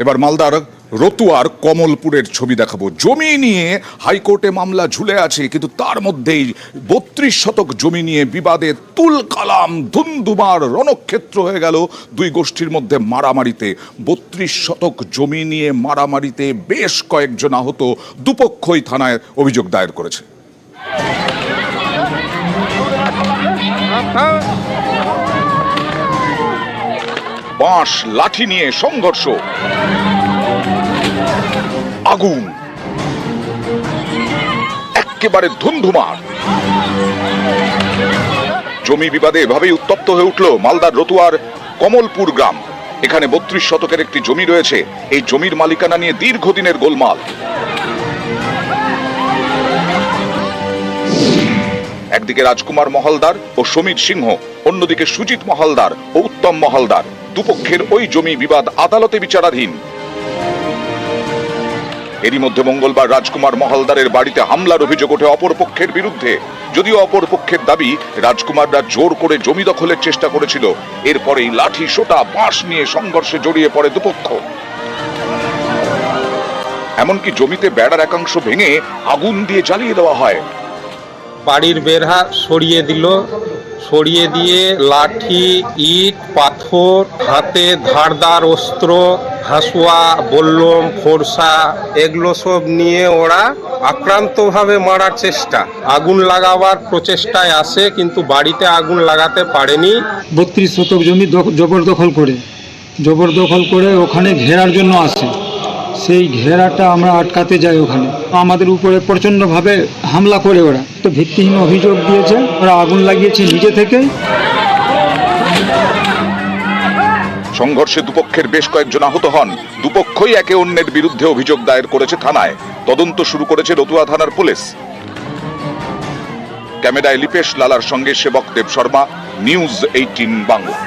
এবার মালদার রতুয়ার কমলপুরের ছবি দেখাবো। জমি নিয়ে হাইকোর্টে মামলা ঝুলে আছে, কিন্তু তার মধ্যেই 32 শতক জমি নিয়ে বিবাদে তুলকালাম, ধুন্ধুমার রণক্ষেত্র হয়ে গেল দুই গোষ্ঠীর মধ্যে মারামারিতে। 32 শতক জমি নিয়ে মারামারিতে বেশ কয়েকজন আহত, দুপক্ষই থানায় অভিযোগ দায়ের করেছে। বাঁশ লাঠি নিয়ে সংঘর্ষ, আগুন, একেবারে ধুন্ধুমার। জমি বিবাদে এভাবেই উত্তপ্ত হয়ে উঠল মালদার রতুয়ার কমলপুর গ্রাম। এখানে 32 শতকের একটি জমি রয়েছে। এই জমির মালিকানা নিয়ে দীর্ঘদিনের গোলমাল। একদিকে রাজকুমার মহলদার ও সমীর সিংহ, অন্যদিকে সুজিত মহলদার ও উত্তম মহলদার। দুপক্ষের ওই জমি বিবাদ আদালতে বিচারাধীন। এরই মধ্যে মঙ্গলবার রাজকুমার মহলদারের বাড়িতে হামলার অভিযোগ ওঠে অপরপক্ষের বিরুদ্ধে। যদিও অপরপক্ষের দাবি রাজকুমাররা জোর করে জমি দখলের চেষ্টা করেছিল। এরপরেই লাঠি, সোটা, বাঁশ নিয়ে সংঘর্ষে জড়িয়ে পড়ে দুপক্ষ। এমনকি জমিতে বেড়ার একাংশ ভেঙে আগুন দিয়ে জ্বালিয়ে দেওয়া হয়। বাড়ির বেড়া সরিয়ে দিল, সরিয়ে দিয়ে লাঠি, ইট, পাথর, হাতে ধারদার অস্ত্র, হাসুয়া, বল্লম, ফোরসা, এগুলো সব নিয়ে ওরা আক্রান্তভাবে মারার চেষ্টা, আগুন লাগাবার প্রচেষ্টায় আসে, কিন্তু বাড়িতে আগুন লাগাতে পারেনি। 32 শতক জমি জবরদখল করে ওখানে ঘেরার জন্য আসে। সেই ঘেরাটা আমরা আটকাতে যাই। ওখানে আমাদের উপরে প্রচণ্ডভাবে হামলা করে ওরা তো ভিত্তিহীন অভিযোগ দিয়েছে। ওরা আগুন লাগিয়েছে নিজে থেকে। সংঘর্ষে দুপক্ষের বেশ কয়েকজন আহত হন। দুপক্ষই একে অন্যের বিরুদ্ধে অভিযোগ দায়ের করেছে থানায়। তদন্ত শুরু করেছে রতুয়া থানার পুলিশ। ক্যামেরায় লিপেশ লালার সঙ্গে সেবক দেব শর্মা, নিউজ 18 বাংলা।